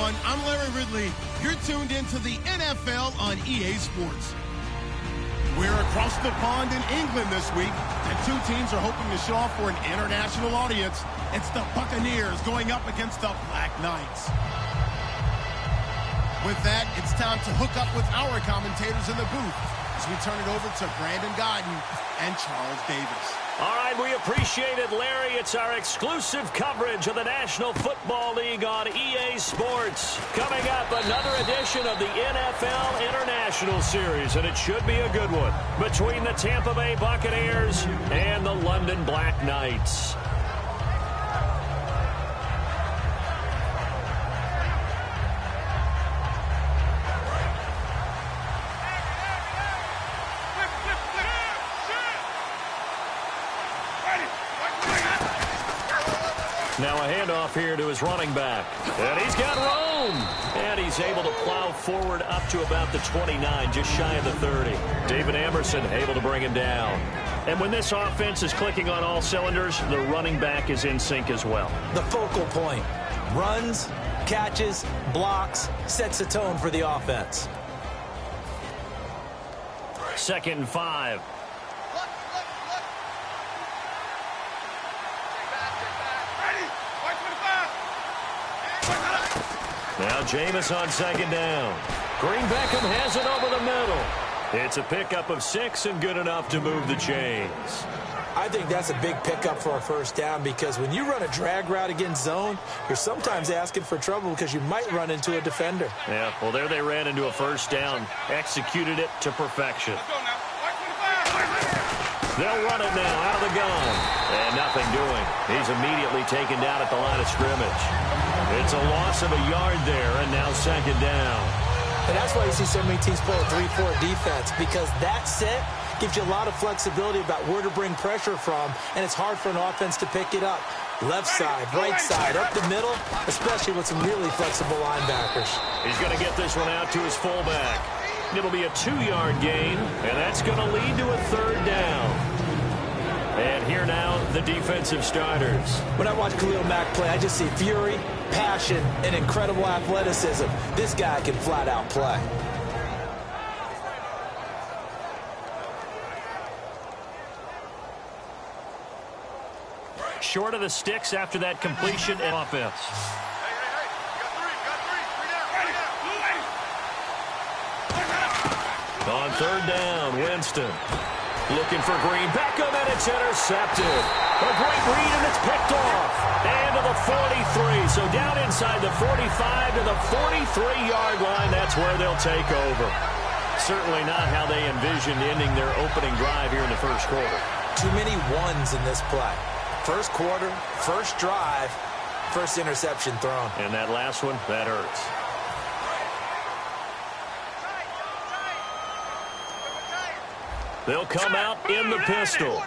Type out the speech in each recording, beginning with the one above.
everyone. I'm Larry Ridley. You're tuned into the NFL on EA Sports. We're across the pond in England this week, and two teams are hoping to show off for an international audience. It's the Buccaneers going up against the Black Knights. With that, it's time to hook up with our commentators in the booth as we turn it over to Brandon Godden and Charles Davis. All right, we appreciate it, Larry. It's our exclusive coverage of the National Football League on EA Sports. Coming up, another edition of the NFL International Series, and it should be a good one, between the Tampa Bay Buccaneers and the London Black Knights. Now a handoff here to his running back. And he's got room. And he's able to plow forward up to about the 29, just shy of the 30. David Amerson able to bring him down. And when this offense is clicking on all cylinders, the running back is in sync as well. The focal point. Runs, catches, blocks, sets the tone for the offense. 2nd and 5. Now Jameis on 2nd down. Green Beckham has it over the middle. It's a pickup of 6 and good enough to move the chains. I think that's a big pickup for a first down because when you run a drag route against zone, you're sometimes asking for trouble because you might run into a defender. Yeah, well, there they ran into a first down. Executed it to perfection. They'll run it now out of the gun. And nothing doing. He's immediately taken down at the line of scrimmage. It's a loss of a yard there, and now 2nd down. And that's why you see so many teams play a 3-4 defense, because that set gives you a lot of flexibility about where to bring pressure from, and it's hard for an offense to pick it up. Left side, right side, up the middle, especially with some really flexible linebackers. He's going to get this one out to his fullback. It'll be a 2-yard gain, and that's going to lead to a 3rd down. And here now, the defensive starters. When I watch Khalil Mack play, I just see fury, passion, and incredible athleticism. This guy can flat out play. Short of the sticks after that completion and offense. On 3rd down, Winston. Looking for Green Beckham, and it's intercepted. A great read, and it's picked off. And to the 43. So down inside the 45 to the 43-yard line. That's where they'll take over. Certainly not how they envisioned ending their opening drive here in the first quarter. Too many ones in this play. First quarter, first drive, first interception thrown. And that last one, that hurts. They'll come out in the pistol.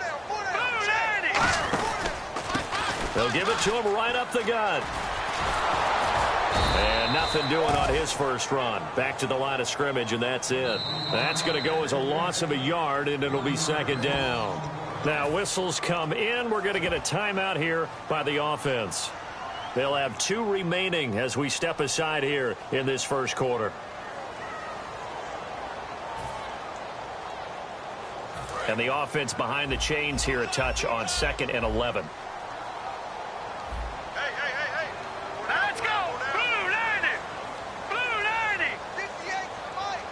They'll give it to him right up the gut. And nothing doing on his first run. Back to the line of scrimmage, and that's it. That's going to go as a loss of a yard, and it'll be 2nd down. Now whistles come in. We're going to get a timeout here by the offense. They'll have 2 remaining as we step aside here in this first quarter. And the offense behind the chains here a touch on 2nd and 11. Hey. Let's go. Blue 90. Blue 90. 58 to Mike.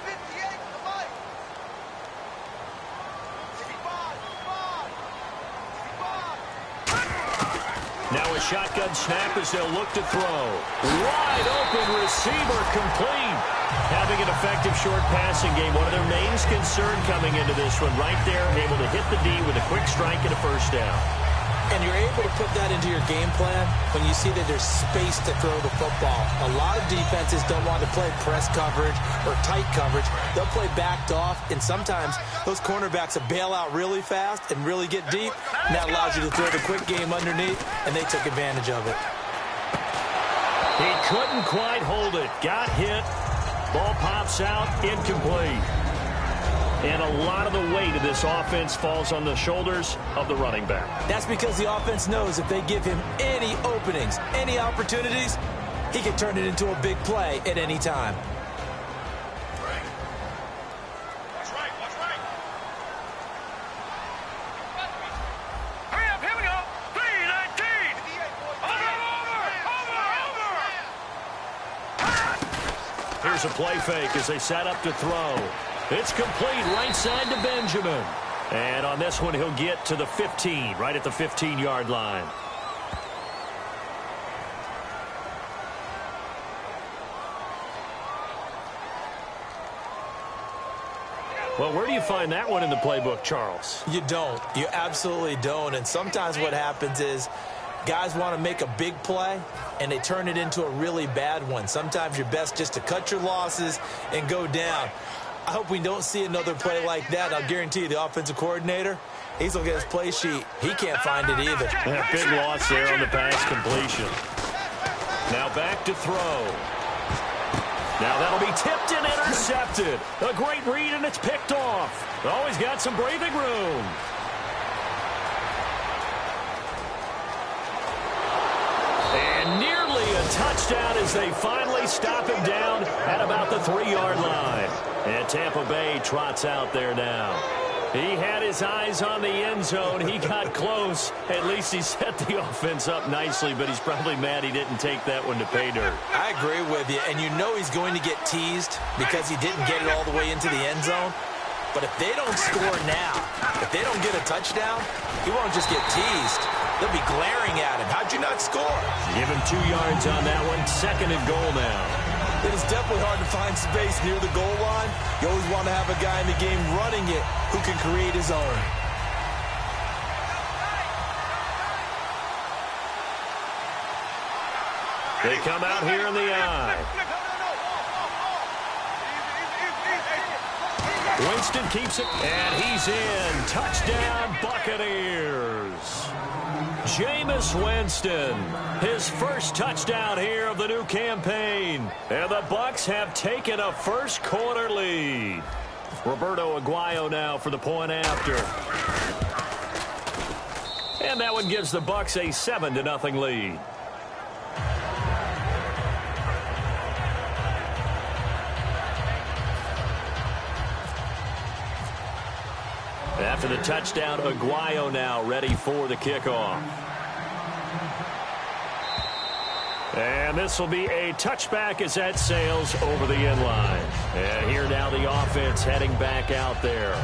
58 to Mike. 65. Now a shotgun snap as they'll look to throw. Wide open receiver complete. Having an effective short passing game, one of their main concern coming into this one right there, able to hit the D with a quick strike and a first down. And you're able to put that into your game plan when you see that there's space to throw the football. A lot of defenses don't want to play press coverage or tight coverage. They'll play backed off, and sometimes those cornerbacks will bail out really fast and really get deep, and that allows you to throw the quick game underneath, and they took advantage of it. He couldn't quite hold it. Got hit. Ball pops out, incomplete. And a lot of the weight of this offense falls on the shoulders of the running back. That's because the offense knows if they give him any openings, any opportunities, he can turn it into a big play at any time. Here's a play fake as they set up to throw. It's complete right side to Benjamin. And on this one, he'll get to the 15, right at the 15-yard line. Well, where do you find that one in the playbook, Charles? You don't. You absolutely don't. And sometimes what happens is guys want to make a big play, and they turn it into a really bad one. Sometimes you're best just to cut your losses and go down. I hope we don't see another play like that. I'll guarantee you the offensive coordinator, he's looking at his play sheet. He can't find it either. Yeah, big loss there on the pass completion. Now back to throw. Now that'll be tipped and intercepted. A great read, and it's picked off. Always got some breathing room. And nearly a touchdown as they finally stop him down at about the 3-yard line. And Tampa Bay trots out there now. He had his eyes on the end zone. He got close. At least he set the offense up nicely, but he's probably mad he didn't take that one to pay dirt. I agree with you, and you know he's going to get teased because he didn't get it all the way into the end zone. But if they don't score now, if they don't get a touchdown, he won't just get teased. They'll be glaring at him. How'd you not score? Give him 2 yards on that one. 2nd and goal now. It is definitely hard to find space near the goal line. You always want to have a guy in the game running it who can create his own. They come out here in the eye. Winston keeps it, and he's in. Touchdown, Buccaneers. Jameis Winston, his first touchdown here of the new campaign. And the Bucs have taken a first-quarter lead. Roberto Aguayo now for the point after. And that one gives the Bucs a 7-0 lead. After the touchdown, Aguayo now ready for the kickoff. And this will be a touchback as that sails over the end line. And here now the offense heading back out there.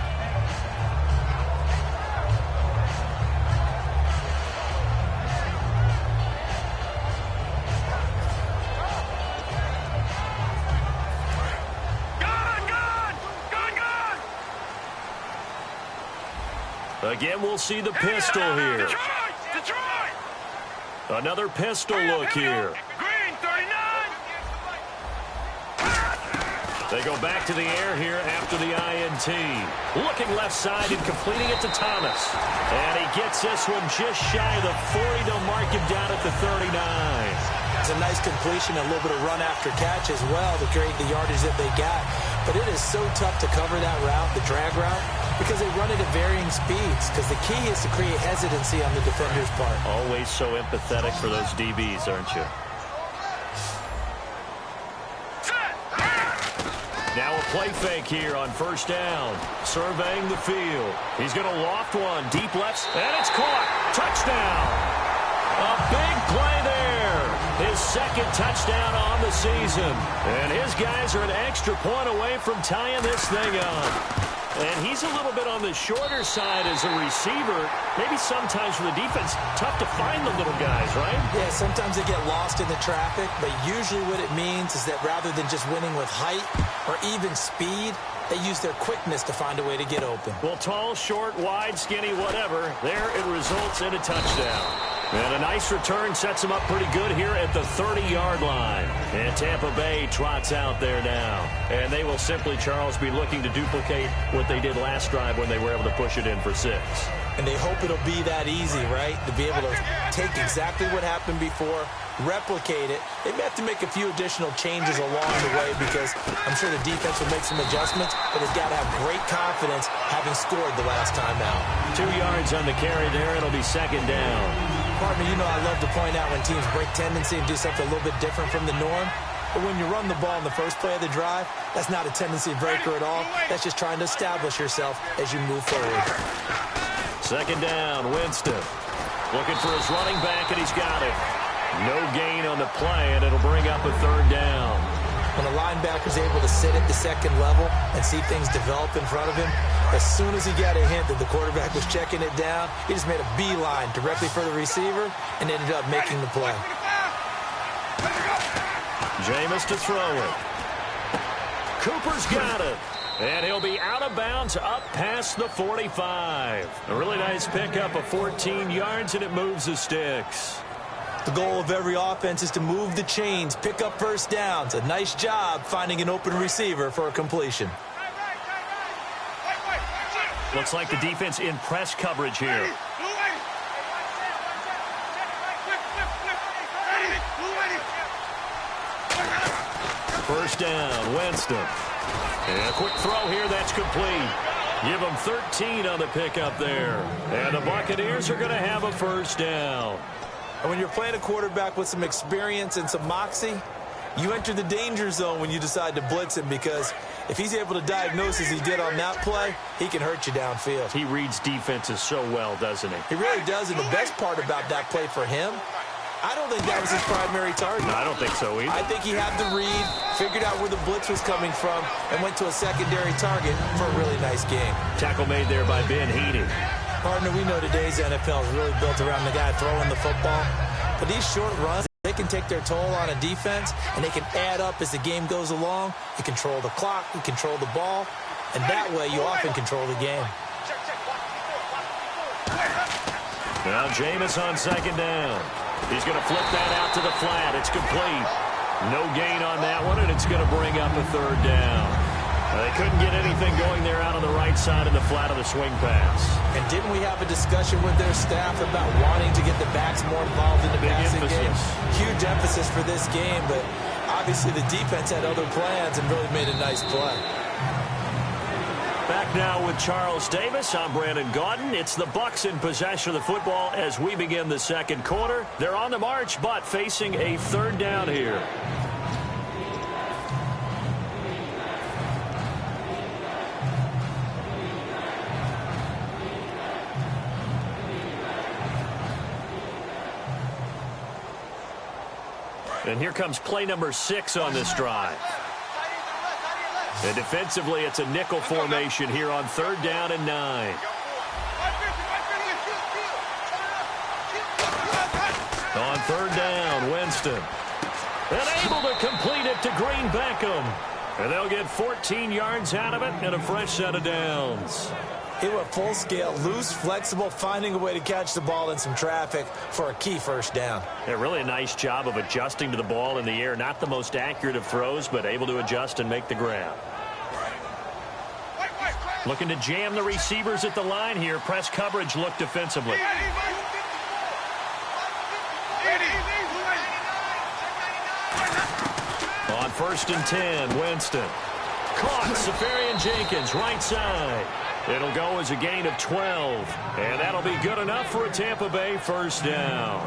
Again, we'll see the pistol here. Detroit! Another pistol look here. Green, 39! They go back to the air here after the INT. Looking left side and completing it to Thomas. And he gets this one just shy of the 40. They'll mark him down at the 39. It's a nice completion, a little bit of run after catch as well to create the yardage that they got. But it is so tough to cover that route, the drag route, because they run it at varying speeds. Because the key is to create hesitancy on the defender's part. Always so empathetic for those DBs, aren't you? Now a play fake here on first down. Surveying the field. He's going to loft one. Deep left. And it's caught. Touchdown. A big play there. His 2nd touchdown on the season. And his guys are an extra point away from tying this thing up. And he's a little bit on the shorter side as a receiver. Maybe sometimes for the defense, tough to find the little guys, right? Yeah, sometimes they get lost in the traffic, but usually what it means is that rather than just winning with height or even speed, they use their quickness to find a way to get open. Well, tall, short, wide, skinny, whatever, there it results in a touchdown. And a nice return sets him up pretty good here at the 30-yard line. And Tampa Bay trots out there now. And they will simply, Charles, be looking to duplicate what they did last drive when they were able to push it in for 6. And they hope it'll be that easy, right? To be able to take exactly what happened before, replicate it. They may have to make a few additional changes along the way because I'm sure the defense will make some adjustments, but they've got to have great confidence having scored the last time out. 2 yards on the carry there. It'll be 2nd down. Partner, you know I love to point out when teams break tendency and do something a little bit different from the norm. But when you run the ball in the first play of the drive, that's not a tendency breaker at all. That's just trying to establish yourself as you move forward. Second down, Winston. Looking for his running back, and he's got it. No gain on the play, and it'll bring up a third down. When a linebacker's able to sit at the second level and see things develop in front of him, as soon as he got a hint that the quarterback was checking it down, he just made a beeline directly for the receiver and ended up making the play. Jameis to throw it. Cooper's got it. And he'll be out of bounds up past the 45. A really nice pickup of 14 yards, and it moves the sticks. The goal of every offense is to move the chains, pick up first downs. A nice job finding an open receiver for a completion. Looks like the defense in press coverage here. First down, Winston. And a quick throw here, that's complete. Give them 13 on the pickup there. And the Buccaneers are going to have a first down. And when you're playing a quarterback with some experience and some moxie, you enter the danger zone when you decide to blitz him, because if he's able to diagnose as he did on that play, he can hurt you downfield. He reads defenses so well, doesn't he? He really does, and the best part about that play for him, I don't think that was his primary target. No, I don't think so either. I think he had the read, figured out where the blitz was coming from, and went to a secondary target for a really nice game. Tackle made there by Ben Heaney. Partner, we know today's NFL is really built around the guy throwing the football. But these short runs, they can take their toll on a defense, and they can add up as the game goes along. You control the clock, you control the ball, and that way you often control the game. Now Jameis on second down. He's going to flip that out to the flat. It's complete. No gain on that one, and it's going to bring up a third down. They couldn't get anything going there out on the right side of the flat of the swing pass. And didn't we have a discussion with their staff about wanting to get the backs more involved in the passing game? Huge emphasis for this game, but obviously the defense had other plans and really made a nice play. Back now with Charles Davis. I'm Brandon Gaudin. It's the Bucs in possession of the football as we begin the second quarter. They're on the march, but facing a third down here. And here comes play number 6 on this drive. And defensively, it's a nickel formation here on third down and 9. On third down, Winston. And able to complete it to Green Beckham. And they'll get 14 yards out of it and a fresh set of downs. He went full scale, loose, flexible, finding a way to catch the ball in some traffic for a key first down. Yeah, really a nice job of adjusting to the ball in the air. Not the most accurate of throws, but able to adjust and make the grab. Looking to jam the receivers at the line here. Press coverage look defensively. On first and 10, Winston. Caught, Safarian Jenkins, right side. It'll go as a gain of 12, and that'll be good enough for a Tampa Bay first down.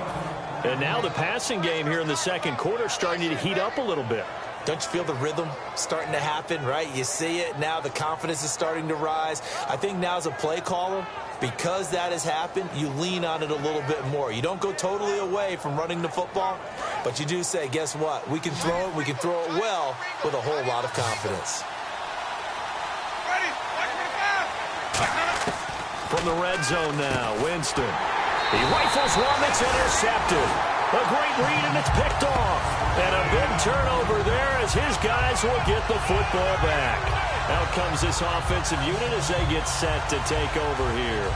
And now the passing game here in the second quarter starting to heat up a little bit. Don't you feel the rhythm starting to happen, right? You see it. Now the confidence is starting to rise. I think now as a play caller, because that has happened, you lean on it a little bit more. You don't go totally away from running the football, but you do say, guess what? We can throw it. We can throw it well with a whole lot of confidence. From the red zone now, Winston. He rifles one that's intercepted. A great read, and it's picked off. And a big turnover there as his guys will get the football back. Out comes this offensive unit as they get set to take over here.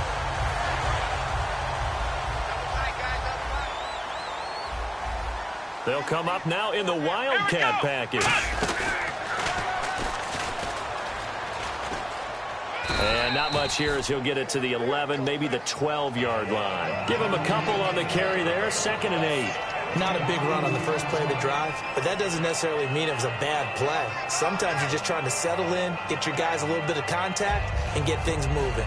They'll come up now in the Wildcat package. And not much here as he'll get it to the 11, maybe the 12-yard line. Give him a couple on the carry there, 2nd and 8. Not a big run on the first play of the drive, but that doesn't necessarily mean it was a bad play. Sometimes you're just trying to settle in, get your guys a little bit of contact, and get things moving.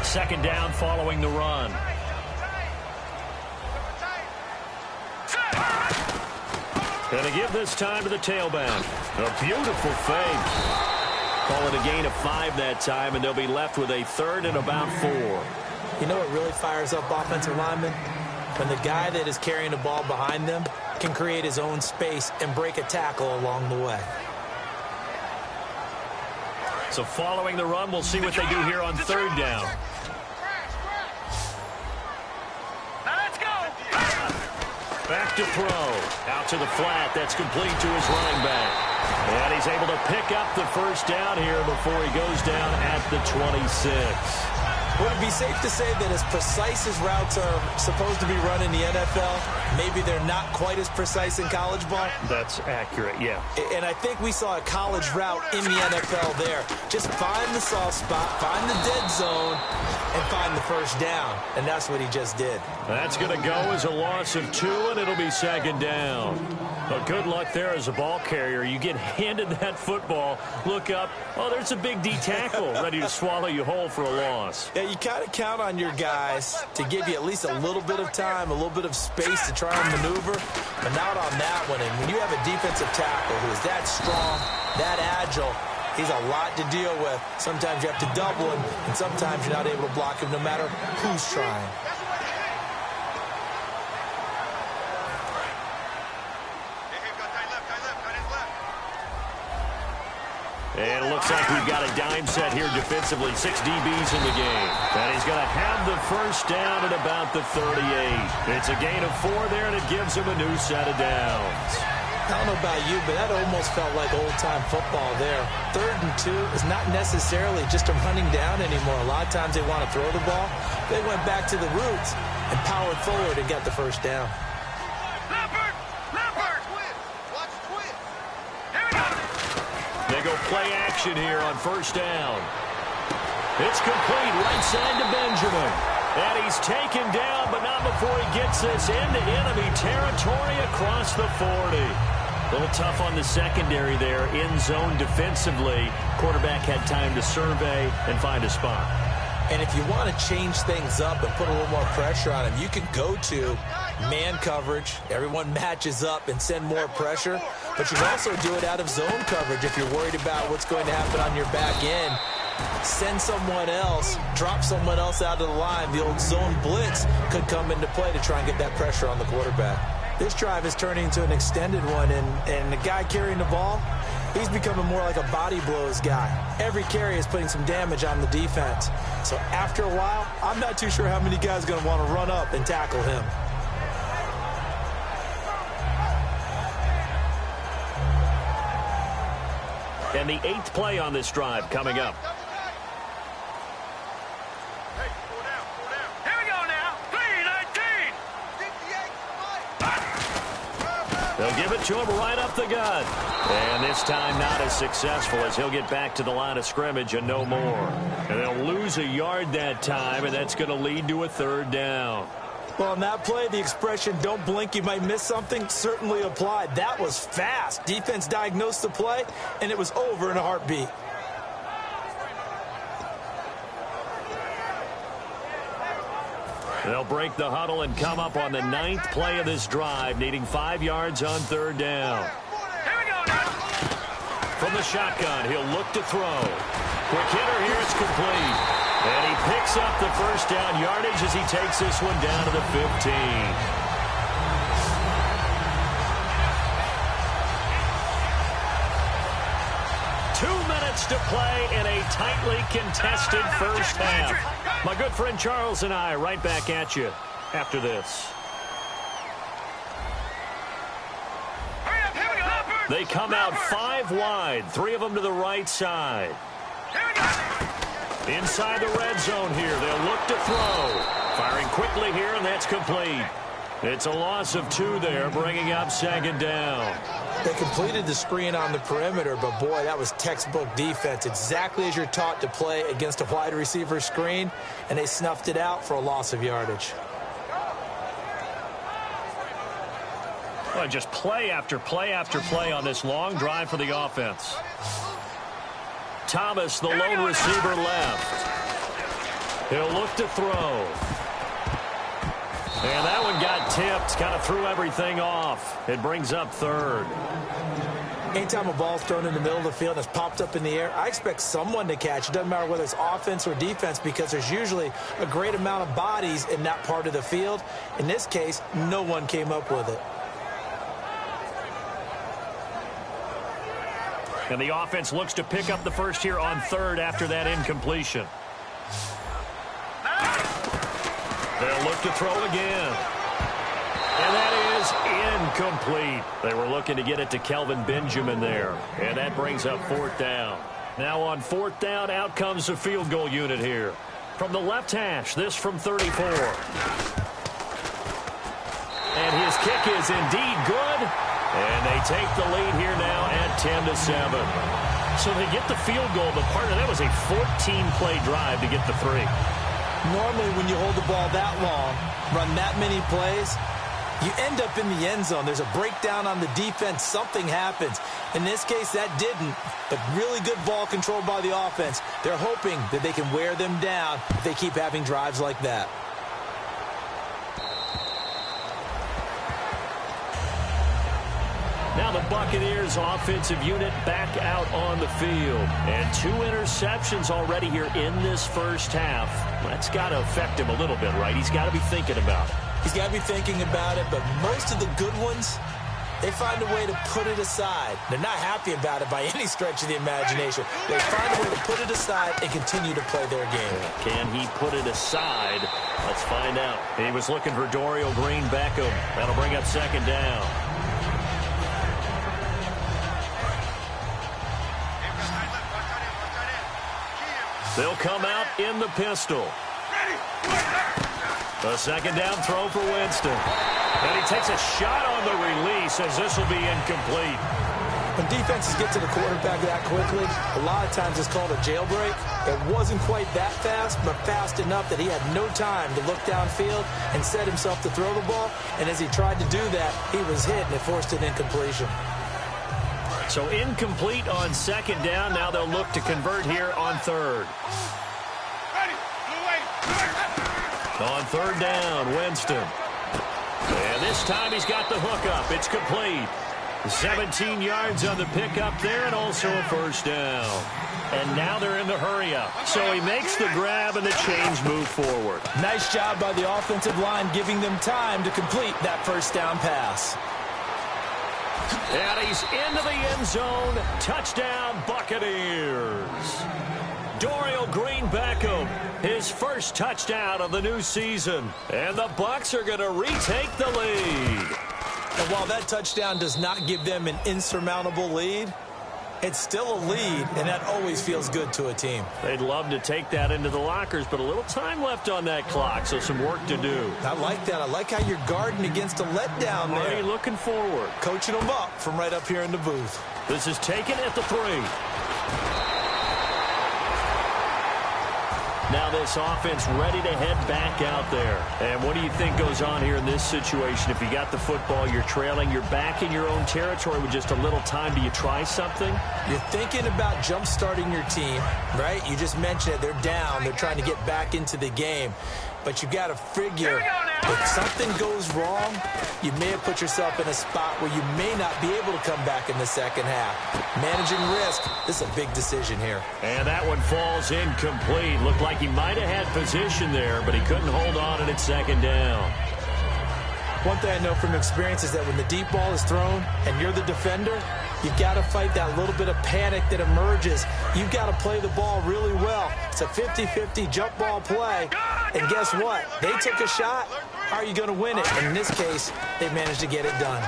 2nd down following the run. And to give this time to the tailback. A beautiful fake. Call it a gain of 5 that time, and they'll be left with a third and about 4. You know what really fires up offensive linemen? When the guy that is carrying the ball behind them can create his own space and break a tackle along the way. So following the run, we'll see what they do here on third down. Now let's go. Back to throw. Out to the flat. That's complete to his running back. And he's able to pick up the first down here before he goes down at the 26. Would it be safe to say that as precise as routes are supposed to be run in the NFL, maybe they're not quite as precise in college ball? That's accurate, yeah. And I think we saw a college route in the NFL there. Just find the soft spot, find the dead zone, and find the first down. And that's what he just did. That's going to go as a loss of 2, and it'll be second down. But good luck there as a ball carrier. You get handed that football, look up, oh, there's a big D tackle ready to swallow you whole for a loss. Yeah, you kind of count on your guys to give you at least a little bit of time, a little bit of space to try and maneuver, but not on that one. And when you have a defensive tackle who is that strong, that agile, he's a lot to deal with. Sometimes you have to double him, and sometimes you're not able to block him no matter who's trying. And it looks like we've got a dime set here defensively. 6 DBs in the game. And he's going to have the first down at about the 38. It's a gain of 4 there, and it gives him a new set of downs. I don't know about you, but that almost felt like old-time football there. 3rd and 2 is not necessarily just a running down anymore. A lot of times they want to throw the ball. They went back to the roots and powered forward and got the first down. They go play action here on first down. It's complete right side to Benjamin. And he's taken down, but not before he gets this into enemy territory across the 40. A little tough on the secondary there, in zone defensively. Quarterback had time to survey and find a spot. And if you want to change things up and put a little more pressure on him, you can go to man coverage. Everyone matches up and send more pressure. But you can also do it out of zone coverage if you're worried about what's going to happen on your back end. Send someone else, drop someone else out of the line. The old zone blitz could come into play to try and get that pressure on the quarterback. This drive is turning into an extended one, and the guy carrying the ball, he's becoming more like a body blows guy. Every carry is putting some damage on the defense. So after a while, I'm not too sure how many guys are going to want to run up and tackle him. And the 8th play on this drive coming up. Here we go now. 3-19. They'll give it to him right up the gut. And this time not as successful as he'll get back to the line of scrimmage and no more. And they'll lose a yard that time, and that's going to lead to a 3rd down. Well, on that play, the expression, don't blink, you might miss something, certainly applied. That was fast. Defense diagnosed the play, and it was over in a heartbeat. They'll break the huddle and come up on the 9th play of this drive, needing 5 yards on 3rd down. Here we go now. From the shotgun, he'll look to throw. Quick hitter here, it's complete. And he picks up the first down yardage as he takes this one down to the 15. 2 minutes to play in a tightly contested first half. My good friend Charles and I right back at you after this. They come out 5 wide, 3 of them to the right side. Inside the red zone here, they'll look to throw. Firing quickly here, and that's complete. It's a loss of 2 there, bringing up 2nd down. They completed the screen on the perimeter, but boy, that was textbook defense. Exactly as you're taught to play against a wide receiver screen, and they snuffed it out for a loss of yardage. Well, just play after play after play on this long drive for the offense. Thomas, the lone receiver, left. He'll look to throw. And that one got tipped, kind of threw everything off. It brings up third. Anytime a ball's thrown in the middle of the field and it's popped up in the air, I expect someone to catch. It doesn't matter whether it's offense or defense because there's usually a great amount of bodies in that part of the field. In this case, no one came up with it. And the offense looks to pick up the first here on third after that incompletion. They'll look to throw again. And that is incomplete. They were looking to get it to Kelvin Benjamin there. And that brings up fourth down. Now on fourth down, out comes the field goal unit here. From the left hash, this from 34. And his kick is indeed good. And they take the lead here now at 10-7. So they get the field goal, but part of that was a 14-play drive to get the 3. Normally, when you hold the ball that long, run that many plays, you end up in the end zone. There's a breakdown on the defense. Something happens. In this case, that didn't, but really good ball control by the offense. They're hoping that they can wear them down if they keep having drives like that. Now the Buccaneers offensive unit back out on the field. And 2 interceptions already here in this first half. That's got to affect him a little bit, right? He's got to be thinking about it. He's got to be thinking about it, but most of the good ones, they find a way to put it aside. They're not happy about it by any stretch of the imagination. They find a way to put it aside and continue to play their game. Can he put it aside? Let's find out. He was looking for Dorial Green-Beckham. That'll bring up second down. They'll come out in the pistol. A second down throw for Winston. And he takes a shot on the release as this will be incomplete. When defenses get to the quarterback that quickly, a lot of times it's called a jailbreak. It wasn't quite that fast, but fast enough that he had no time to look downfield and set himself to throw the ball. And as he tried to do that, he was hit and it forced an incompletion. So incomplete on second down. Now they'll look to convert here on third. On third down, Winston. And this time he's got the hook up. It's complete. 17 yards on the pickup there and also a first down. And now they're in the hurry-up. So he makes the grab and the change move forward. Nice job by the offensive line giving them time to complete that first down pass. And he's into the end zone. Touchdown, Buccaneers. Dorial Green-Beckham, his first touchdown of the new season. And the Bucs are going to retake the lead. And while that touchdown does not give them an insurmountable lead, it's still a lead, and that always feels good to a team. They'd love to take that into the lockers, but a little time left on that clock, so some work to do. I like that. I like how you're guarding against a letdown there. Already looking forward. Coaching them up from right up here in the booth. This is taken at the 3. Now this offense ready to head back out there. And what do you think goes on here in this situation? If you got the football, you're trailing, you're back in your own territory with just a little time. Do you try something? You're thinking about jump-starting your team, right? You just mentioned it. They're down. They're trying to get back into the game. But you got to figure if something goes wrong, you may have put yourself in a spot where you may not be able to come back in the second half. Managing risk, this is a big decision here. And that one falls incomplete. Looked like he might have had position there, but he couldn't hold on and it's second down. One thing I know from experience is that when the deep ball is thrown and you're the defender, you've got to fight that little bit of panic that emerges. You've got to play the ball really well. It's a 50-50 jump ball play. And guess what? They took a shot. How are you going to win it? And in this case, they managed to get it done.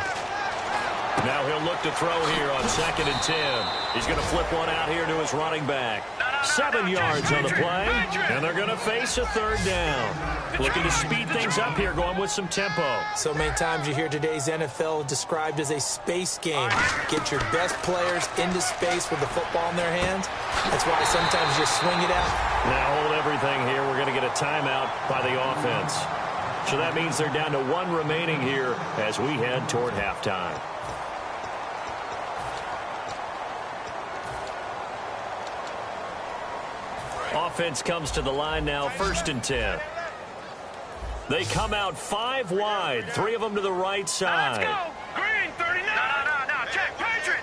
Now he'll look to throw here on 2nd and 10. He's going to flip one out here to his running back. 7 yards on the play, and they're going to face a third down. Looking to speed things up here, going with some tempo. So many times you hear today's NFL described as a space game. Get your best players into space with the football in their hands. That's why sometimes you swing it out. Now hold everything here. We're going to get a timeout by the offense. So that means they're down to 1 remaining here as we head toward halftime. Offense comes to the line now, 1st and 10. They come out 5 wide, 3 of them to the right side. Let's go. Green, 39. No. Check. Patriot.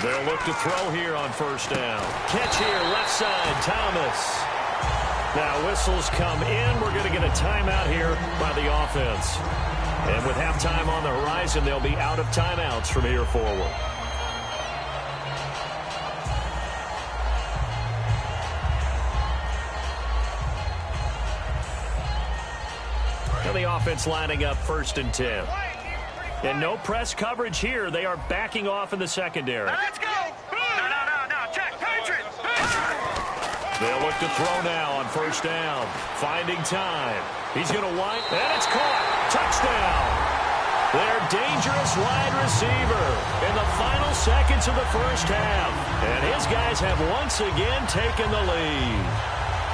They'll look to throw here on first down. Catch here, left side, Thomas. Now whistles come in. We're going to get a timeout here by the offense. And with halftime on the horizon, they'll be out of timeouts from here forward. Now the offense lining up 1st and 10. And no press coverage here. They are backing off in the secondary. Let's go. No. Check. Patriot. They'll look to throw now on first down. Finding time. He's going to wind. And it's caught. Touchdown. Their dangerous wide receiver in the final seconds of the first half. And his guys have once again taken the lead.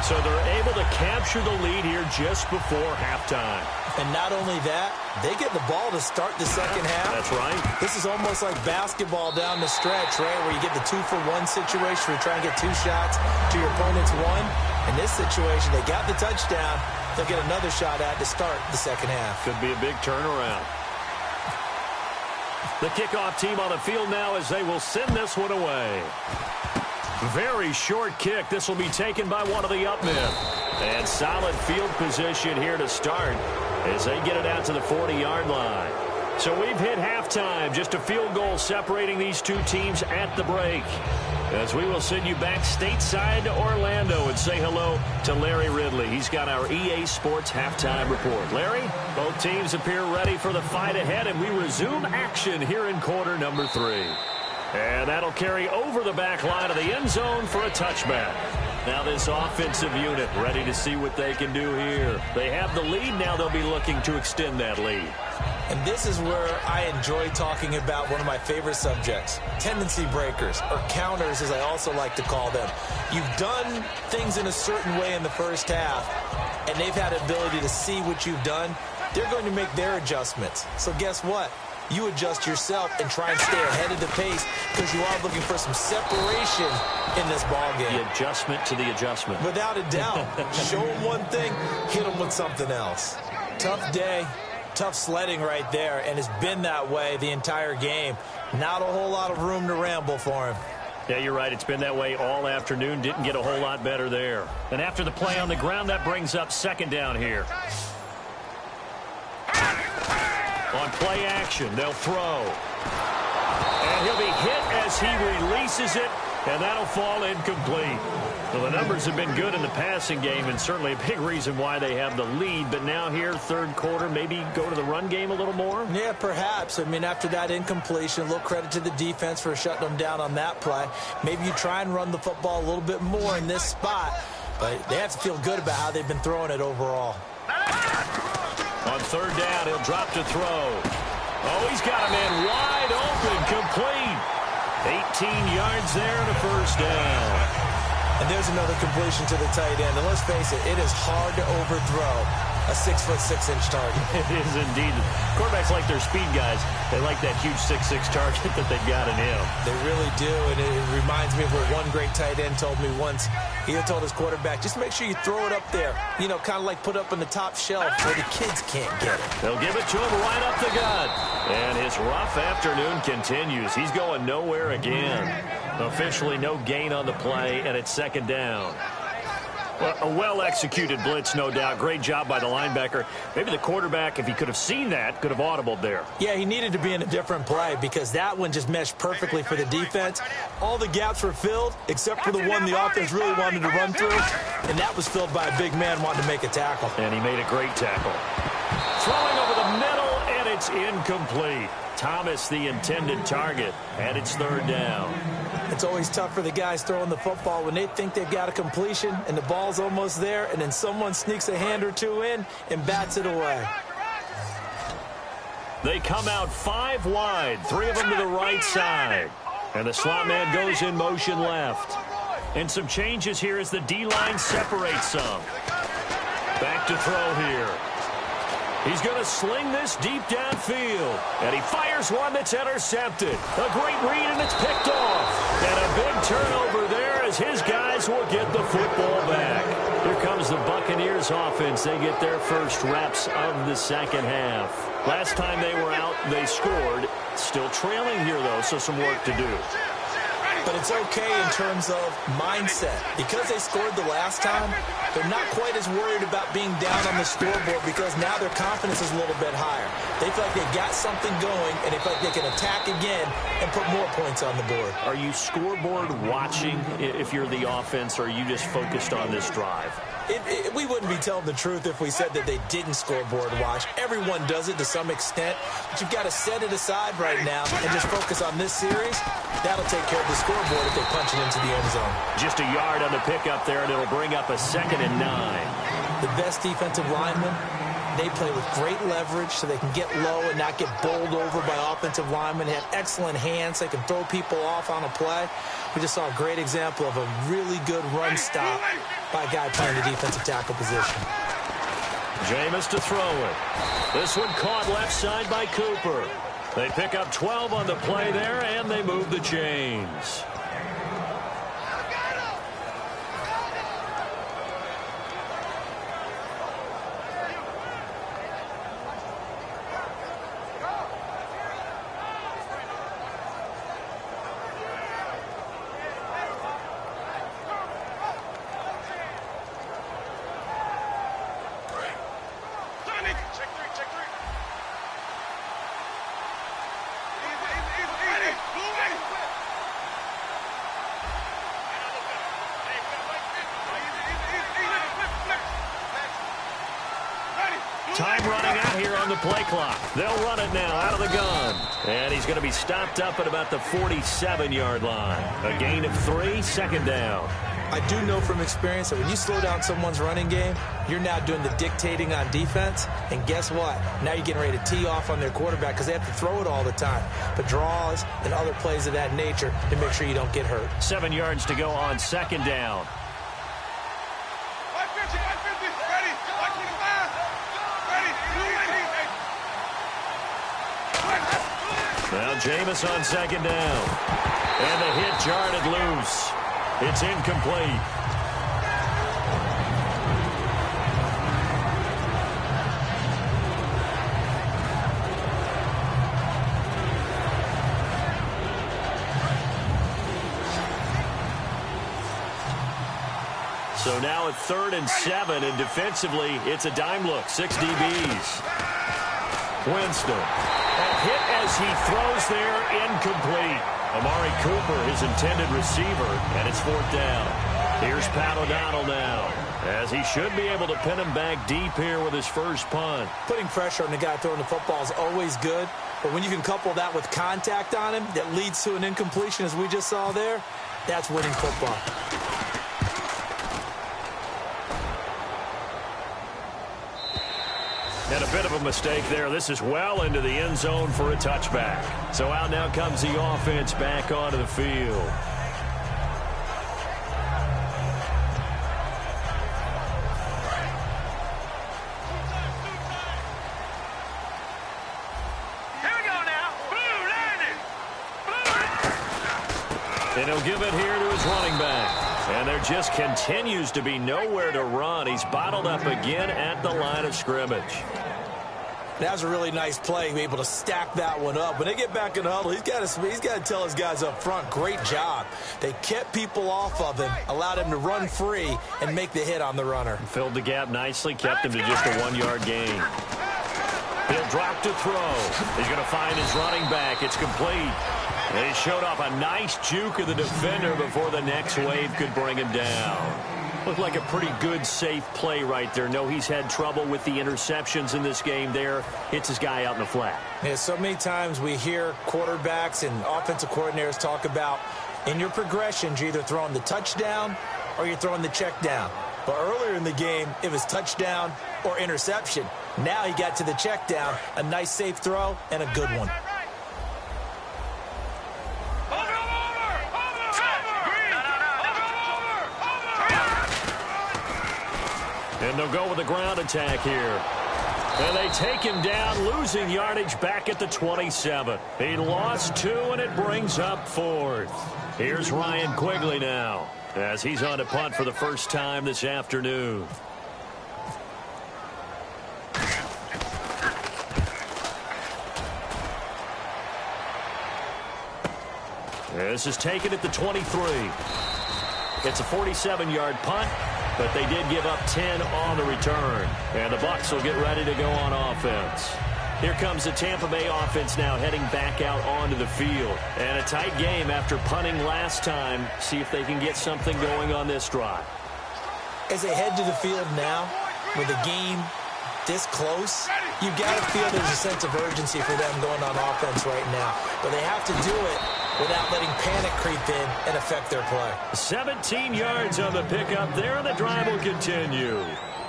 So they're able to capture the lead here just before halftime. And not only that, they get the ball to start the second half. That's right. This is almost like basketball down the stretch, right, where you get the 2-for-1 situation where you try and get 2 shots to your opponent's 1. In this situation, they got the touchdown. They'll get another shot at to start the second half. Could be a big turnaround. The kickoff team on the field now as they will send this one away. Very short kick. This will be taken by one of the up men. And solid field position here to start as they get it out to the 40-yard line. So we've hit halftime. Just a field goal separating these two teams at the break. As we will send you back stateside to Orlando and say hello to Larry Ridley. He's got our EA Sports halftime report. Larry, both teams appear ready for the fight ahead, and we resume action here in quarter number 3. And that'll carry over the back line of the end zone for a touchback. Now this offensive unit ready to see what they can do here. They have the lead. Now they'll be looking to extend that lead. And this is where I enjoy talking about one of my favorite subjects, tendency breakers, or counters as I also like to call them. You've done things in a certain way in the first half, and they've had the ability to see what you've done. They're going to make their adjustments. So guess what? You adjust yourself and try and stay ahead of the pace because you are looking for some separation in this ball game. The adjustment to the adjustment. Without a doubt. Show them one thing, hit them with something else. Tough day, tough sledding right there, and it's been that way the entire game. Not a whole lot of room to ramble for him. Yeah, you're right. It's been that way all afternoon. Didn't get a whole lot better there. And after the play on the ground, that brings up 2nd down here. On play action, they'll throw. And he'll be hit as he releases it, and that'll fall incomplete. Well, the numbers have been good in the passing game, and certainly a big reason why they have the lead. But now here, 3rd quarter, maybe go to the run game a little more? Yeah, perhaps. I mean, after that incompletion, a little credit to the defense for shutting them down on that play. Maybe you try and run the football a little bit more in this spot, but they have to feel good about how they've been throwing it overall. On 3rd down, he'll drop to throw. Oh, he's got a man wide open, complete. 18 yards there and a 1st down. And there's another completion to the tight end. And let's face it, it is hard to overthrow a 6'6" target. It is indeed. Quarterbacks like their speed guys. They like that huge 6'6" target that they've got in him. They really do, and it reminds me of what one great tight end told me once. He told his quarterback, just make sure you throw it up there. You know, kind of like put up on the top shelf where the kids can't get it. They'll give it to him right up the gut. And his rough afternoon continues. He's going nowhere again. Officially no gain on the play, and it's 2nd down. Well, a well-executed blitz, no doubt. Great job by the linebacker. Maybe the quarterback, if he could have seen that, could have audibled there. Yeah, he needed to be in a different play because that one just meshed perfectly for the defense. All the gaps were filled except for the one the offense really wanted to run through, and that was filled by a big man wanting to make a tackle. And he made a great tackle. Throwing over the middle, and it's incomplete. Thomas, the intended target, and it's 3rd down. It's always tough for the guys throwing the football when they think they've got a completion and the ball's almost there, and then someone sneaks a hand or two in and bats it away. They come out 5 wide, 3 of them to the right side. And the slot man goes in motion left. And some changes here as the D-line separates some. Back to throw here. He's going to sling this deep downfield. And he fires one that's intercepted. A great read, and it's picked off. And a big turnover there as his guys will get the football back. Here comes the Buccaneers offense. They get their first reps of the second half. Last time they were out, they scored. Still trailing here, though, so some work to do. But it's okay in terms of mindset. Because they scored the last time, they're not quite as worried about being down on the scoreboard because now their confidence is a little bit higher. They feel like they've got something going, and they feel like they can attack again and put more points on the board. Are you scoreboard watching if you're the offense, or are you just focused on this drive? We wouldn't be telling the truth if we said that they didn't scoreboard watch. Everyone does it to some extent, but you've got to set it aside right now and just focus on this series. That'll take care of the scoreboard if they punch it into the end zone. Just a yard on the pickup there, and it'll bring up a 2nd and 9. The best defensive linemen, they play with great leverage so they can get low and not get bowled over by offensive linemen. They have excellent hands. They can throw people off on a play. We just saw a great example of a really good run stop by a guy playing the defensive tackle position. Jameis to throw it. This one caught left side by Cooper. They pick up 12 on the play there, and they move the chains. Time running out here on the play clock. They'll run it now out of the gun. And he's going to be stopped up at about the 47-yard line. A gain of 3, 2nd down. I do know from experience that when you slow down someone's running game, you're now doing the dictating on defense. And guess what? Now you're getting ready to tee off on their quarterback because they have to throw it all the time. But draws and other plays of that nature to make sure you don't get hurt. 7 yards to go on 2nd down. Now Jameis on 2nd down. And the hit jarred loose. It's incomplete. So now at 3rd and 7, and defensively, it's a dime look. 6 DBs. Winston. A hit as he throws there, incomplete. Amari Cooper, his intended receiver, and it's 4th down. Here's Pat O'Donnell now, as he should be able to pin him back deep here with his first punt. Putting pressure on the guy throwing the football is always good, but when you can couple that with contact on him that leads to an incompletion, as we just saw there, that's winning football. And a bit of a mistake there. This is well into the end zone for a touchback. So out now comes the offense back onto the field. Here we go now. Blue landing. And he'll give it here to his running back. And there just continues to be nowhere to run. He's bottled up again at the line of scrimmage. That was a really nice play, able to stack that one up. When they get back in the huddle, he's got to tell his guys up front, great job. They kept people off of him, allowed him to run free, and make the hit on the runner. Filled the gap nicely, kept him to just a 1-yard gain. He'll drop to throw. He's going to find his running back. It's complete. And he showed off a nice juke of the defender before the next wave could bring him down. Looked like a pretty good, safe play right there. No, he's had trouble with the interceptions in this game there. Hits his guy out in the flat. Yeah, so many times we hear quarterbacks and offensive coordinators talk about in your progressions, you're either throwing the touchdown or you're throwing the check down. But earlier in the game, it was touchdown or interception. Now he got to the check down, a nice safe throw, and a good one. And they'll go with a ground attack here. And they take him down, losing yardage back at the 27. He lost 2, and it brings up 4th. Here's Ryan Quigley now. as he's on to punt for the first time this afternoon. This is taken at the 23. It's a 47-yard punt, but they did give up 10 on the return. And the Bucs will get ready to go on offense. Here comes the Tampa Bay offense now heading back out onto the field. And a tight game after punting last time. See if they can get something going on this drive. As they head to the field now, with the game this close, you've got to feel there's a sense of urgency for them going on offense right now. But they have to do it without letting panic creep in and affect their play. 17 yards on the pickup there, and the drive will continue.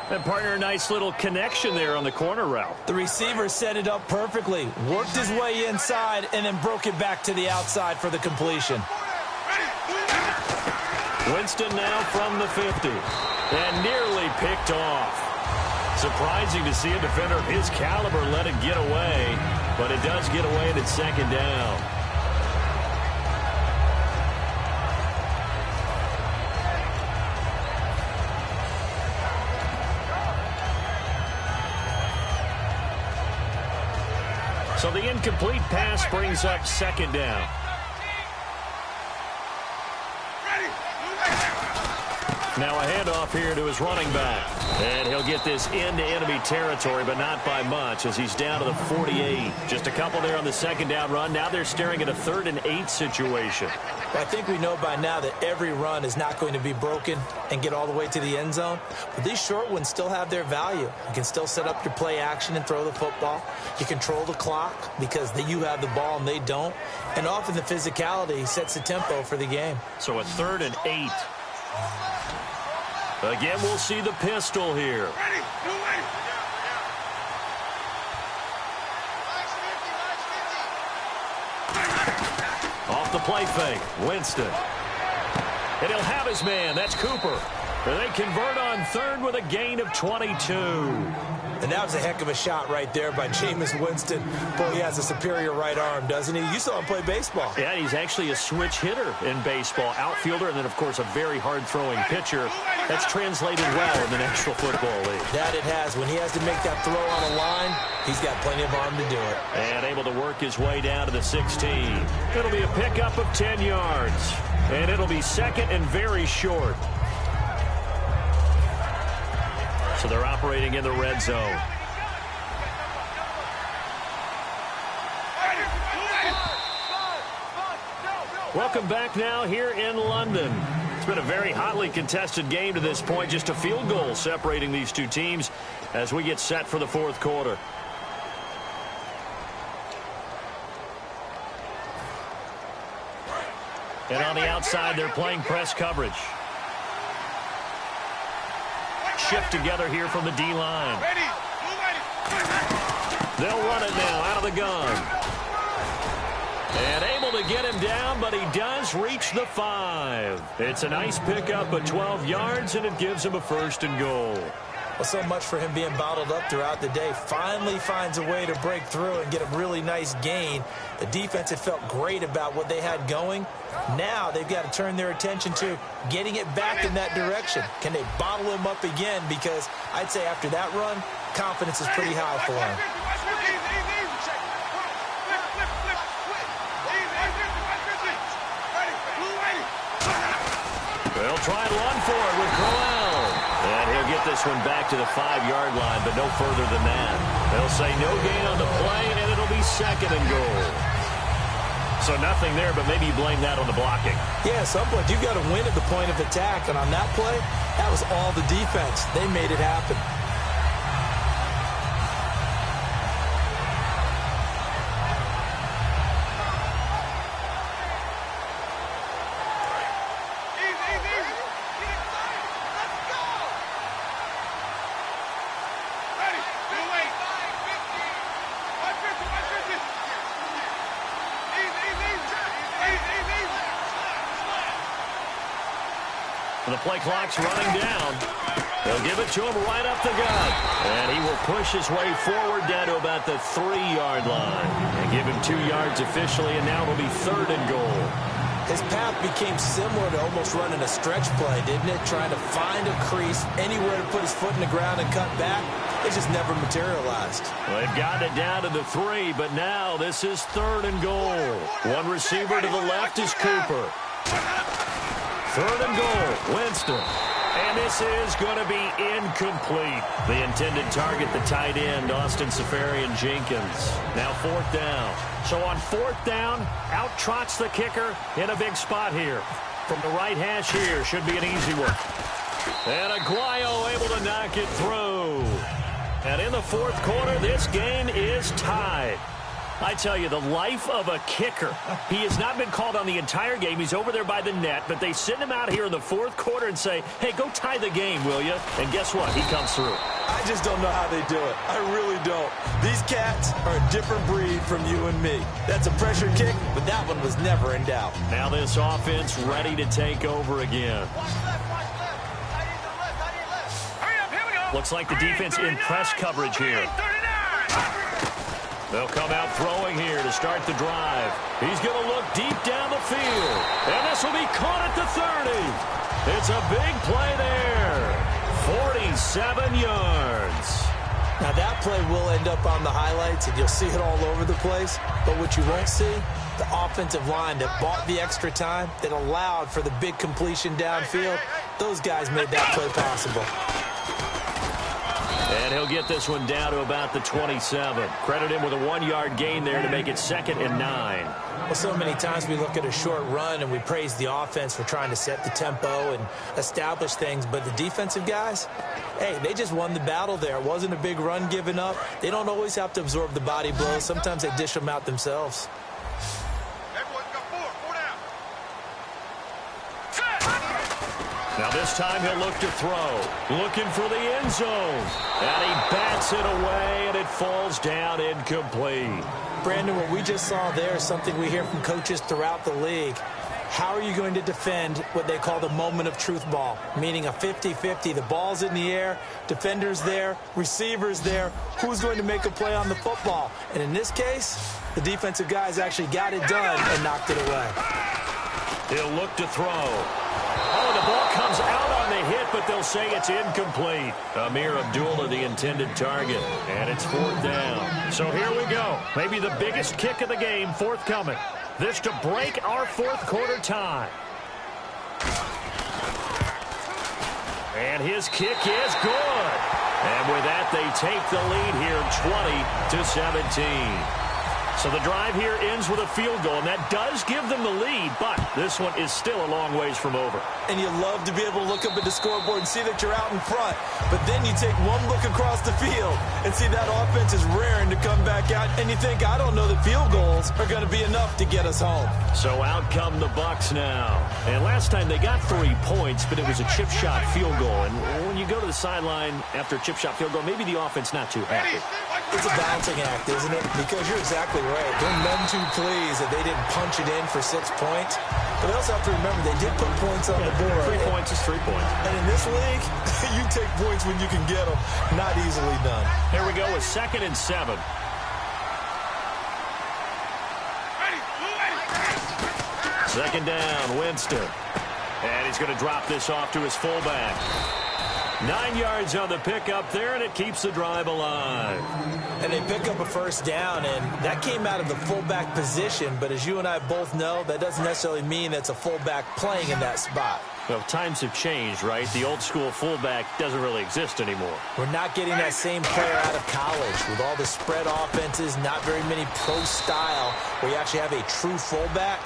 And partner, a nice little connection there on the corner route. The receiver set it up perfectly, worked his way inside, and then broke it back to the outside for the completion. Winston now from the 50, and nearly picked off. Surprising to see a defender of his caliber let it get away, but it does get away and it's second down. So the incomplete pass brings up second down. Now a handoff here to his running back. And he'll get this into enemy territory, but not by much as he's down to the 48. Just a couple there on the second down run. Now they're staring at a 3rd and 8 situation. I think we know by now that every run is not going to be broken and get all the way to the end zone. But these short ones still have their value. You can still set up your play action and throw the football. You control the clock because you have the ball and they don't. And often the physicality sets the tempo for the game. So a 3rd and 8. Again, we'll see the pistol here. Off the play fake, Winston. And he'll have his man. That's Cooper. And they convert on 3rd with a gain of 22. And that was a heck of a shot right there by Jameis Winston. Boy, he has a superior right arm, doesn't he? You saw him play baseball. Yeah, he's actually a switch hitter in baseball. Outfielder, and then, of course, a very hard-throwing pitcher. That's translated well in the National Football League. That it has. When he has to make that throw on a line, he's got plenty of arm to do it. And able to work his way down to the 16. It'll be a pickup of 10 yards. And it'll be second and very short. So they're operating in the red zone. Welcome back now here in London. It's been a very hotly contested game to this point. Just a field goal separating these two teams as we get set for the 4th quarter. And on the outside, they're playing press coverage. Shift together here from the D-line. They'll run it now out of the gun. And able to get him down, but he does reach the 5. It's a nice pickup of 12 yards, and it gives him a 1st and goal. Well, so much for him being bottled up throughout the day. Finally finds a way to break through and get a really nice gain. The defense had felt great about what they had going. Now they've got to turn their attention to getting it back in that direction. Can they bottle him up again? Because I'd say after that run, confidence is pretty high for him. They'll try and run for it with Crowell. And he'll get this one back to the 5-yard line, but no further than that. They'll say no gain on the play, and it'll be second and goal. So nothing there, but maybe you blame that on the blocking. Yeah, at some point you've got to win at the point of attack. And on that play, that was all the defense. They made it happen. The play clock's running down. They'll give it to him right up the gut. And he will push his way forward down to about the 3-yard line. And give him 2 yards officially, and now it'll be 3rd and goal. His path became similar to almost running a stretch play, didn't it? Trying to find a crease, anywhere to put his foot in the ground and cut back. It just never materialized. Well, they've gotten it down to the 3, but now this is 3rd and goal. One receiver to the left is Cooper. 3rd and goal, Winston. And this is going to be incomplete. The intended target, the tight end, Austin Safarian-Jenkins. Now 4th down. So on 4th down, out trots the kicker in a big spot here. From the right hash here, should be an easy one. And Aguayo able to knock it through. And in the 4th quarter, this game is tied. I tell you, the life of a kicker. He has not been called on the entire game. He's over there by the net, but they send him out here in the 4th quarter and say, hey, go tie the game, will you? And guess what? He comes through. I just don't know how they do it. I really don't. These cats are a different breed from you and me. That's a pressure kick, but that one was never in doubt. Now this offense ready to take over again. Looks like the defense in press coverage here. They'll come out throwing here to start the drive. He's going to look deep down the field. And this will be caught at the 30. It's a big play there. 47 yards. Now that play will end up on the highlights, and you'll see it all over the place. But what you won't see, the offensive line that bought the extra time, that allowed for the big completion downfield, those guys made that play possible. And he'll get this one down to about the 27. Credit him with a 1-yard gain there to make it 2nd and 9. Well, so many times we look at a short run and we praise the offense for trying to set the tempo and establish things. But the defensive guys, hey, they just won the battle there. It wasn't a big run given up. They don't always have to absorb the body blows. Sometimes they dish them out themselves. Now this time he'll look to throw. Looking for the end zone. And he bats it away, and it falls down incomplete. Brandon, what we just saw there is something we hear from coaches throughout the league. How are you going to defend what they call the moment of truth ball, meaning a 50-50? The ball's in the air, defender's there, receiver's there. Who's going to make a play on the football? And in this case, the defensive guys actually got it done and knocked it away. He'll look to throw. Oh, the ball comes out on the hit, but they'll say it's incomplete. Amir Abdullah, the intended target, and it's 4th down. So here we go. Maybe the biggest kick of the game forthcoming. This to break our 4th quarter tie. And his kick is good. And with that, they take the lead here 20-17. So the drive here ends with a field goal, and that does give them the lead, but this one is still a long ways from over. And you love to be able to look up at the scoreboard and see that you're out in front, but then you take one look across the field and see that offense is raring to come back out, and you think, I don't know that field goals are going to be enough to get us home. So out come the Bucs now. And last time they got 3 points, but it was a chip shot field goal. And when you go to the sideline after a chip shot field goal, maybe the offense not too happy. It's a balancing act, isn't it? Because you're exactly right. They're none too pleased that they didn't punch it in for 6 points. But they also have to remember they did put points on the board. 3 points is 3 points. And in this league, you take points when you can get them. Not easily done. Here we go with 2nd and 7. Second down, Winston. And he's going to drop this off to his fullback. 9 yards on the pickup there, and it keeps the drive alive. And they pick up a 1st down, and that came out of the fullback position. But as you and I both know, that doesn't necessarily mean it's a fullback playing in that spot. Well, times have changed, right? The old school fullback doesn't really exist anymore. We're not getting that same player out of college. With all the spread offenses, not very many pro style, where you actually have a true fullback.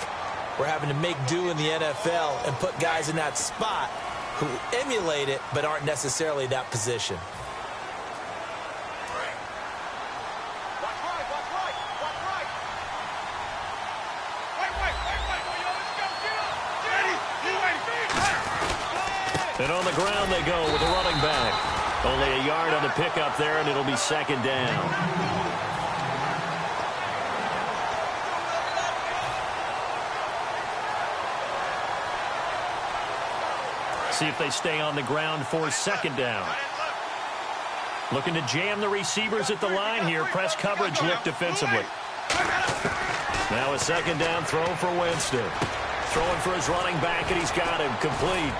We're having to make do in the NFL and put guys in that spot who emulate it but aren't necessarily that position. And on the ground they go with the running back. Only a yard on the pickup there, and it'll be 2nd down. See if they stay on the ground for 2nd down. Looking to jam the receivers at the line here. Press coverage look defensively. Now a 2nd down throw for Winston. Throwing for his running back, and he's got him complete.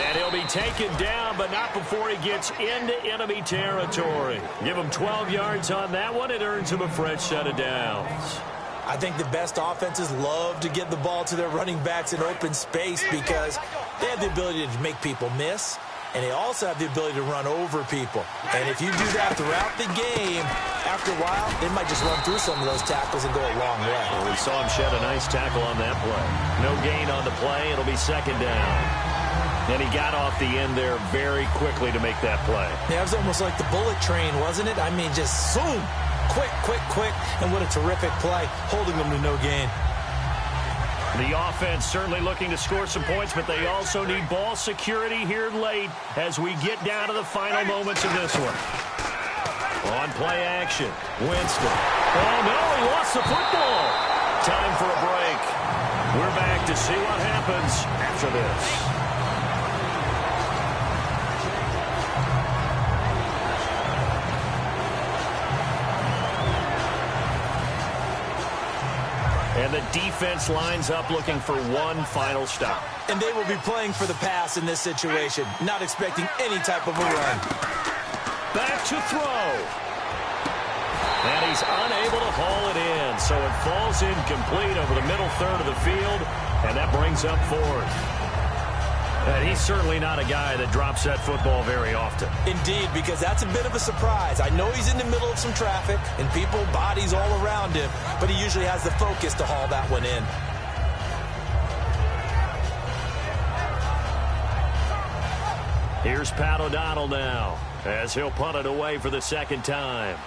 And he'll be taken down, but not before he gets into enemy territory. Give him 12 yards on that one. It earns him a fresh set of downs. I think the best offenses love to get the ball to their running backs in open space because they have the ability to make people miss, and they also have the ability to run over people. And if you do that throughout the game, after a while, they might just run through some of those tackles and go a long way. Well, we saw him shed a nice tackle on that play. No gain on the play. It'll be second down. And he got off the end there very quickly to make that play. Yeah, it was almost like the bullet train, wasn't it? I mean, just zoom. Quick, quick, quick. And what a terrific play, holding them to no gain. The offense certainly looking to score some points, but they also need ball security here late as we get down to the final moments of this one. On play action, Winston. Oh, no, he lost the football. Time for a break. We're back to see what happens after this. And the defense lines up looking for one final stop. And they will be playing for the pass in this situation, not expecting any type of a run. Back to throw. And he's unable to haul it in, so it falls incomplete over the middle third of the field, and that brings up fourth. And he's certainly not a guy that drops that football very often. Indeed, because that's a bit of a surprise. I know he's in the middle of some traffic and people, bodies all around him, but he usually has the focus to haul that one in. Here's Pat O'Donnell now as he'll punt it away for the second time.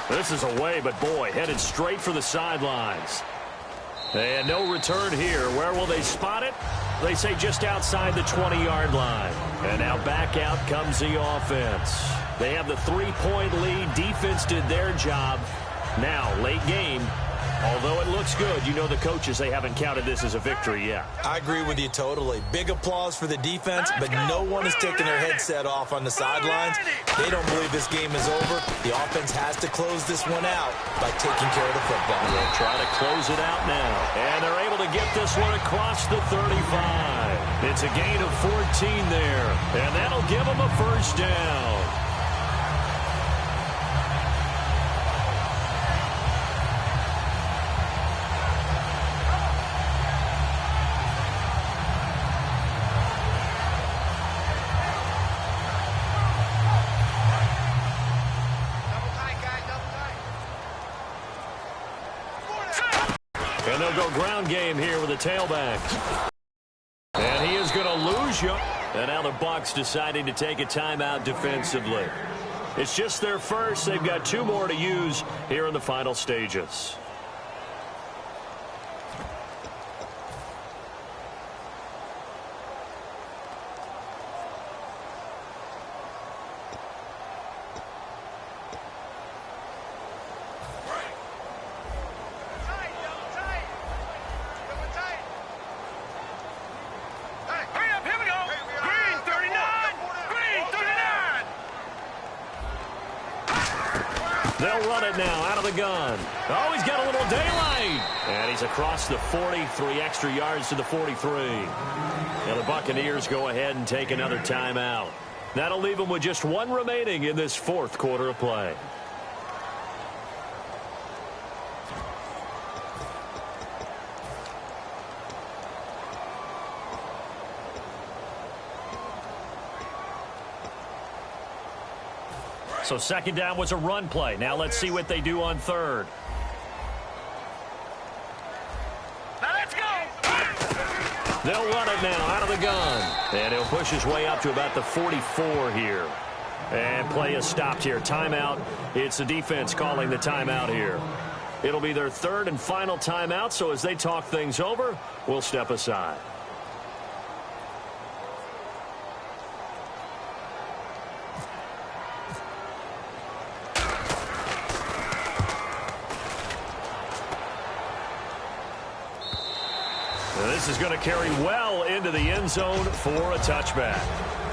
This is away, but boy, headed straight for the sidelines. And no return here. Where will they spot it? They say just outside the 20-yard line. And now back out comes the offense. They have the 3-point lead. Defense did their job. Now, late game. Although it looks good, you know the coaches, they haven't counted this as a victory yet. I agree with you totally. Big applause for the defense, but no one is taking their headset off on the sidelines. They don't believe this game is over. The offense has to close this one out by taking care of the football. They'll try to close it out now. And they're able to get this one across the 35. It's a gain of 14 there. And that'll give them a first down. And they'll go ground game here with the tailback. And he is going to lose you. And now the Bucs deciding to take a timeout defensively. It's just their first. They've got 2 more to use here in the final stages. They'll run it now out of the gun. Oh, he's got a little daylight. And he's across the 40, 3 extra yards to the 43. Now the Buccaneers go ahead and take another timeout. That'll leave them with just 1 remaining in this 4th quarter of play. So second down was a run play. Now let's see what they do on third. Now let's go. They'll run it now out of the gun. And he'll push his way up to about the 44 here. And play is stopped here. Timeout. It's the defense calling the timeout here. It'll be their 3rd and final timeout. So as they talk things over, we'll step aside. This is going to carry well into the end zone for a touchback.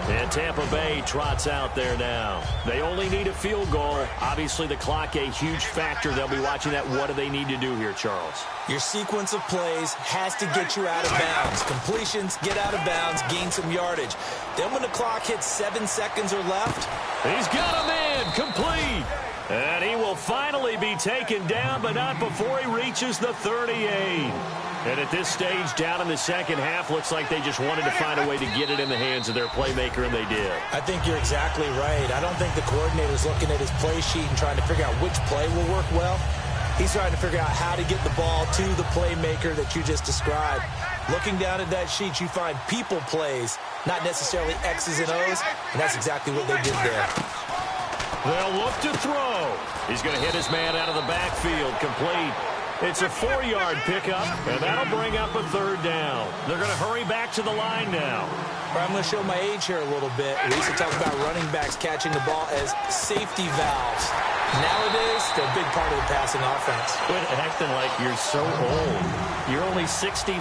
And Tampa Bay trots out there now. They only need a field goal. Obviously, the clock a huge factor. They'll be watching that. What do they need to do here, Charles? Your sequence of plays has to get you out of bounds. Completions, get out of bounds, gain some yardage. Then when the clock hits 7 seconds or left, he's got a man complete. And he will finally be taken down, but not before he reaches the 38. And at this stage, down in the second half, looks like they just wanted to find a way to get it in the hands of their playmaker, and they did. I think you're exactly right. I don't think the coordinator's looking at his play sheet and trying to figure out which play will work well. He's trying to figure out how to get the ball to the playmaker that you just described. Looking down at that sheet, you find people plays, not necessarily X's and O's, and that's exactly what they did there. They'll look to throw. He's going to hit his man out of the backfield, complete. It's a 4-yard pickup, and that'll bring up a third down. They're going to hurry back to the line now. I'm going to show my age here a little bit. We used to talk about running backs catching the ball as safety valves. Nowadays, they're a big part of the passing offense. Quit acting like you're so old. You're only 65.